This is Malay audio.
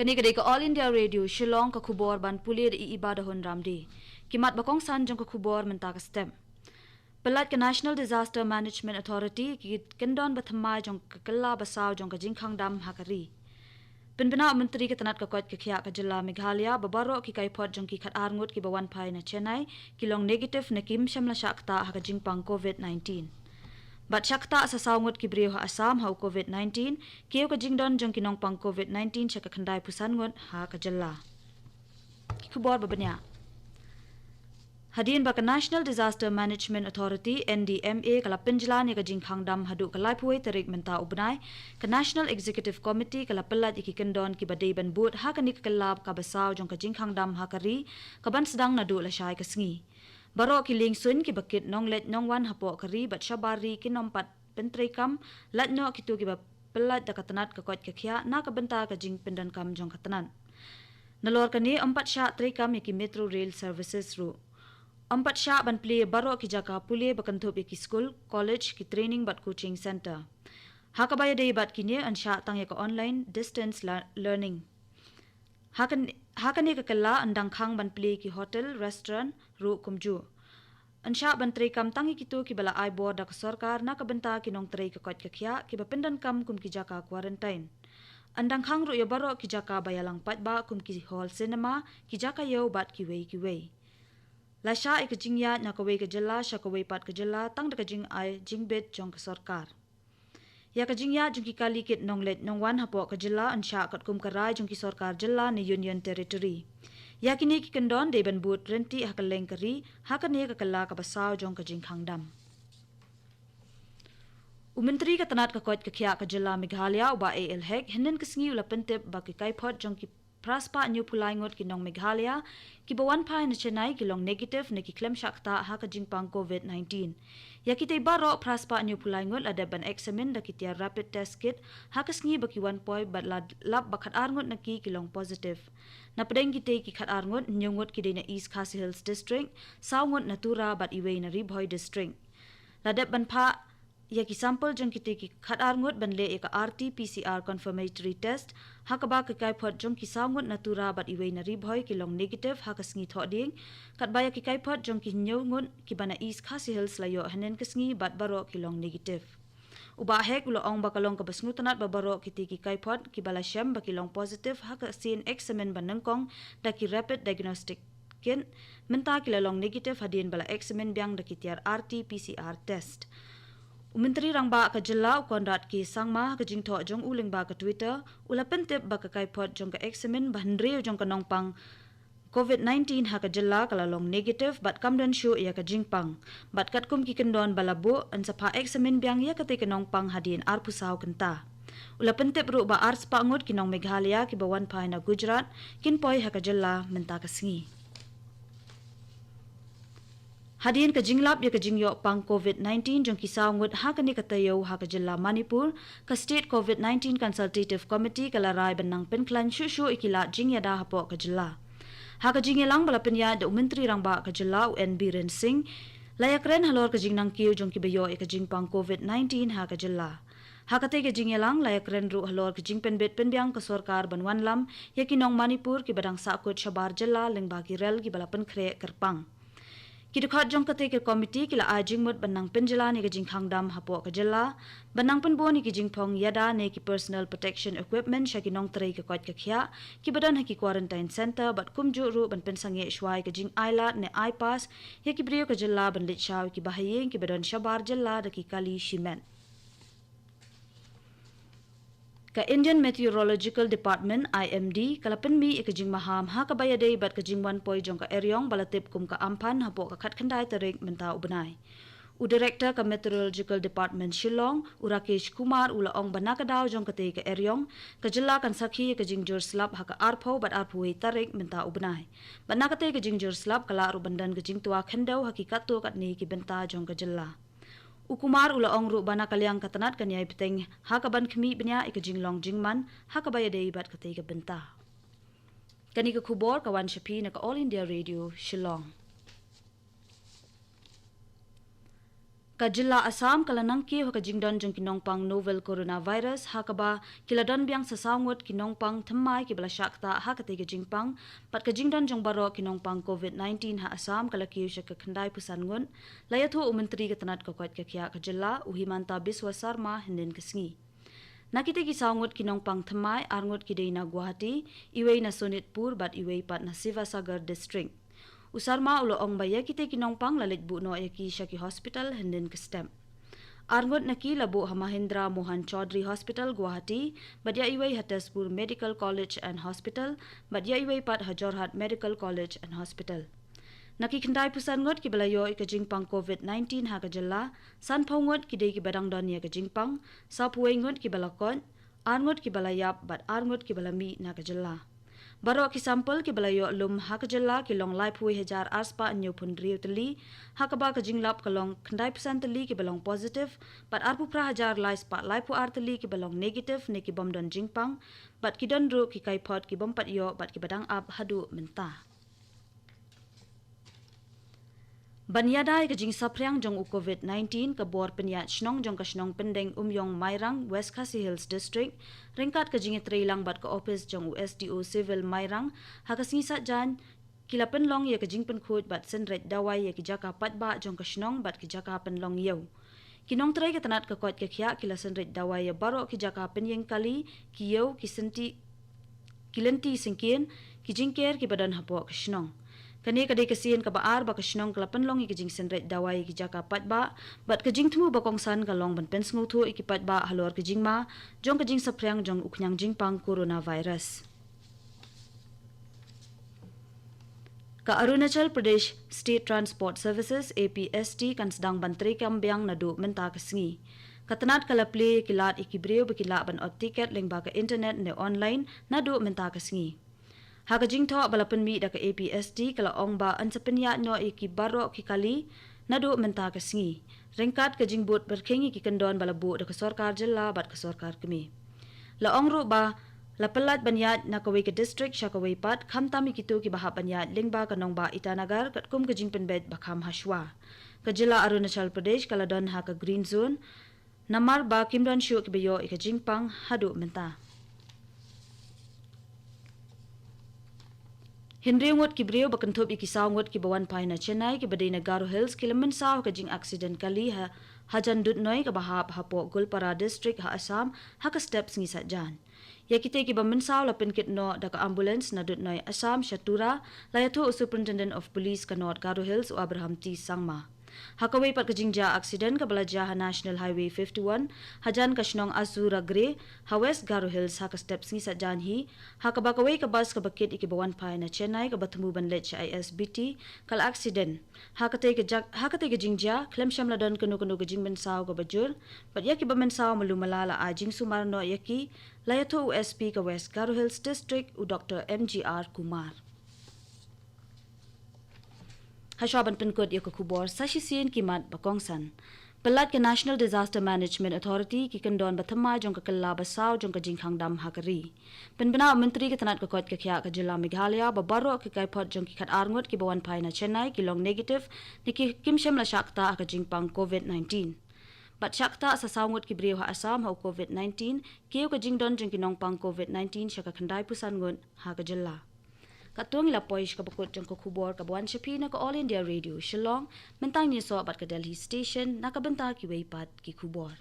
Kani kadai ka All India Radio Shillong ka khubor ban pulir I ibadahon ramdi. Kimat bakong san jong ka khubor menta ka stem. Pelat ka National Disaster Management Authority ki kendon bathamai jong ka kala basaw jong ka jingkhang dam hakari. Penbina Menteri ka tanat ka kwat ka khya ka jilla Meghalaya babaro ki kaipot jong ki khat arngut ki bawan pai na Chennai kilong negative na kim shamla shakta ha ka jingpang COVID-19. Bat shakta sa saungut ki brio ha Assam ha COVID-19 kiyo ka jingdon jong kinong pang COVID-19 siya ka khandai pusan ngut ha ka jalla. Kubor babanya. Hadin ba ka National Disaster Management Authority NDMA kala penjla ni ka jingkhang dam hadu ka laipuai tarik menta ubnai ka National Executive Committee kala pelat iki kendon ki badai ban but ha ka ni ka lab ka basaw jong ka jingkhang dam ha kari ka ban sedang nadu la syai ka sngi. Baro ki lingsun ki bakit nonglet nongwan hapo kari bat syabari ki nompat pentrekam latno ki tu ki ba pelat da katanat ka kot ka khya na ka benta ka jing pendan kam jong katanan. Nalor kani 4 sya trekam ki Metro Rail Services ru. 4 sya ban pli baro ki jaka puli bakanthop ki school, college ki training bat coaching center. Hakabaya dei bat kini an sya tang ka online distance learning. Hakani ka kala andang khang ban pli ki hotel, restaurant, ru kumju. Ansya ban trei kam tangi kitu ki bala ai board da ka sarkar na ka benta ki nong trei ka kot ka khya ki bapendan kam kum ki jaka quarantine. Andang khang ru ya baro ki jaka bayalang pat ba kum ki hall cinema ki jaka yo bat ki wei. La sha ik jingya na ka wei ka jalla sha ka wei pat ka jalla tang da ka jing ai jingbet jong ka sarkar. Ya ka jingya jong ki kalikit nonglet nongwan hapo ka jilla ansya kat kum karai jong ki sarkar jilla ni union territory. Ya kini ki kendon de ban but renti hakaleng kari hakane ka kala ka basaw jong ka jingkhang dam. Menteri ka tanat ka kot ka khya ka jilla Meghalaya uba AL hek henen kasngi ula pentep ba ki kaipot jong ki praspa new pulai ngot ki nong Meghalaya ki bawan pai na Chennai ki long negative na ki klem shakta ha ka jingpang COVID-19. Ya kita baro praspa new pulai ngot ada ban examine da kitia rapid test kit ha ka sngi ba ki 1 point bat lab ba khat arngot na ki long positive. Na pedeng kita ki khat arngot nyongot ki de na East Khasi Hills district saungot natura bat iwei na Ribhoy district. Ladap ban pha ya ki sample jong kiti ki khat arngot ban le ek RT-PCR confirmatory test hakaba ka kai phot jong ki saungot natura bat iwei na Ribhoy ki long negative ha ka sngi tho ding kat baya ki kai phot jong ki nyongot ki bana East Khasi Hills layo hanen ka sngi bat baro ki long negative. Uba hek ulo ong bakalong ka basngu tanat babaro kiti ki kai phot ki bala syam ba ki long positive ha ka sin examen ban nangkong da ki rapid diagnostic kin menta ki long negative hadin bala examen biang da ki tiar RT-PCR test. Menteri rangba ka jilla ukondrat ki sangma ka jingtho jong uling ba ka Twitter ula pentep ba ka kaipot jong ka examen bahandre jong ka nongpang COVID-19 ha ka jilla kala long negative bat kamdan show ya ka jingpang bat kat kum ki kendon balabu an sapa examen biang ya ka te ka nongpang hadin arpusaw kenta. Ula pentep ru ba ars pa ngut ki nong Meghalaya ki bawan pai na Gujarat kinpoy ha ka jilla menta ka sngi. Hadin ka jinglap ya ka jingyo pang COVID-19 jong kisaw ngut ha ka ni katayo ha ka jilla Manipur ka State COVID-19 Consultative Committee kalaray banang penklan shushu ikila jingya da hapo ka jilla. Ha ka jingya lang bala penya da Menteri rangba ka jilla UN Biren Singh layak ren halor ka jingnang kiyo jong kibayo ka jingpang COVID-19 ha ka jilla. Ha ka te ka jingya lang layak ren ru halor ka jingpen bet penbyang ka sorkar banwan lam ya kinong Manipur ki badang sakut shabar jilla lengba ki rel ki bala penkre kerpang. Kidukhat jong kate ke komiti kila ajing mut banang penjela ni ke jingkhang dam hapo ka jela banang penbo ni ke jingpong yada ne ki personal protection equipment shaki nong trei ke kot ka khya ki badan ha ki quarantine center bat kumju ru ban pensange shwai ke jing aila ne ipass ya ki brio ka jela ban lit shaw ki bahayeng ki badan shabar jela da ki kali shimen. Ka Indian Meteorological Department IMD kalapen mi ikajing maham ha kabayade bat kajing 1 poi jong ka eryong balatip kum ka ampan hapo ka khat khandai tarik menta ubnai. U Director ka Meteorological Department Shillong Rakesh Kumar ula ong banakadaw jong ka te ka eryong ka jilla kan sakhi ka jing jor slap ha ka arpho bat arphui tarik menta ubnai. Banakate ka jing jor slap kala ru bandan ka jing tua khandaw hakikat tu kat ni ki benta jong ka jilla. Ukumar ula ong ru bana kalyang katanat kanyai piteng hakaban khmi bnya ikajing long jingman hakabaya dei bat katei ka benta. Kani ka khubor kawan shapi na ka All India Radio Shillong. Ka jilla Assam kalanang ki ho ka jingdon jong kinong pang novel coronavirus hakaba kiladon biang sasawngot kinong pang thammai ki bala shakta ha ka te ka jingpang pat ka jingdon jong baro kinong pang COVID-19 ha Assam kala ki usha ka khandai pusan ngun layatho umantri ka tanat ka kwat ka kya ka jilla uhimanta biswa sarma hinin kasngi nakite ki sawngot kinong pang thammai arngot ki deina Guwahati iwei na Sonitpur bat iwei pat na Sivasagar district Usarma ulo ong baya kite kinong pang lalit bu no yaki Shaki Hospital hindin kestem. Arngot naki labu Hamahindra Mohan Chaudhary Hospital Guwahati, badya iway Hataspur Medical College and Hospital, badya iway pat Hajorhat Medical College and Hospital. Naki kendai pusan ngot ki balayo ika jingpang COVID-19 ha kajalla, san paungot ki dey ki badang don ya ka jingpang, sapuwe ngot ki balakon, arngot ki balayap, bat arngot ki balami na kajalla. Baro ki sampel ki balayo lum hakajalla ki long lai phui hajar aspa anyo pundriu tali hakaba ka jinglap ka long khandai percent tali ki balong positive but arpu pra hajar lai spa lai pu artali ki balong negative ne ki bom don jingpang but ki don ru ki kai pot ki bom pat yo but ki badang ap hadu menta Banyadai ka jing sapriang jong u COVID-19 ka bor penyat shnong jong ka shnong pendeng umyong Mairang West Khasi Hills District ringkat ka jing trailang bat ka office jong u SDO Civil Mairang ha ka singsa jan kila penlong ya ka jing penkhut bat senret dawai ya ki jaka patba jong ka shnong bat ki jaka penlong yau kinong trai ka tanat ka kot ka khya kila senret dawai ya baro ki jaka penyeng kali ki yau ki senti kilenti singkin ki jingker ki badan hapo ka shnong Kani kadai kasian ka baar ba kasnong kalapan long ikijing senret dawai ki jaka pat ba bat kajing tumu bakong san ka long ban pens nguthu ikipat ba halor kajing ma jong kajing sapriang jong uknyang jing pang coronavirus Ka Arunachal Pradesh State Transport Services APST kan sedang bantri kambyang nadu menta kasngi Katanat kalapli kilat ikibreu bekila ban op tiket leng ba ka internet ne online nadu menta kasngi Haka jingto balapan mi da ka APST kala ong ba an sapenya no iki baro ki kali nado menta ka singi ringkat ka jingbut berkengi ki kendon balabu da ka sarkar jilla bat ka sarkar kami la ong ro ba la pelat banyat na ka ka district sha ka pat khamtami kitu ki baha banyat lingba ka nong ba itanagar kat kum ka jingpen bed bakham hashwa ka jilla Arunachal Pradesh kala don ha ka green zone namar ba kimron shu ki bayo ika jingpang hadu menta Henry ngot ki breu bakanthop ikisaw ngot ki bawan pai na Chennai ki badai na Garo Hills kilaman saw ka jing accident kali ha hajan dut noi ka bahap hapo Gulpara district ha Assam ha ka steps ngi sa jan ya kite ki baman saw la penkit no da ka ambulance na dut noi Assam Shatura la yatho superintendent of police ka North Garo Hills o Abraham T Sangma Hakaway pat kajingja accident ka balaja ha National Highway 51 hajan ka shnong Azura Gre ha West Garo Hills ha ka steps ngi sa jan hi ha ka bakaway ka bus ka bakit ikibawan pa na Chennai ka batumu banlet sa ISBT kal accident ha ka te ka jingja klem shamla don kuno ka jingben saw ka bajur pat yaki ba men saw malumalala a jing sumarno yaki layato USP ka West Garo Hills district u Dr. MGR Kumar Hashaban penkot yo kubor sashisien kimat bakongsan pelat ke National Disaster Management Authority ki kendon bathama jong ka kala basaw jong ka jingkhang dam hakari penbena menteri ke tanat ka kot ka khya ka jilla Meghalaya babaro ke kaipot jong ki khat arngot ki bawan pai na Chennai ki long negative ni ki kimshem la shakta ka jingpang COVID-19 Bat shakta sa sawngot ki breu ha Assam ha COVID-19 kiyo ka jingdon jong ki nongpang COVID-19 siya ka khandai pusan ngun ha ka jilla Katuang lapoy ka bakot jang kubor ka buwan siya na ka All India Radio Shillong mentang niya so abat ka Delhi Station nakabanta ki waypat ki kubor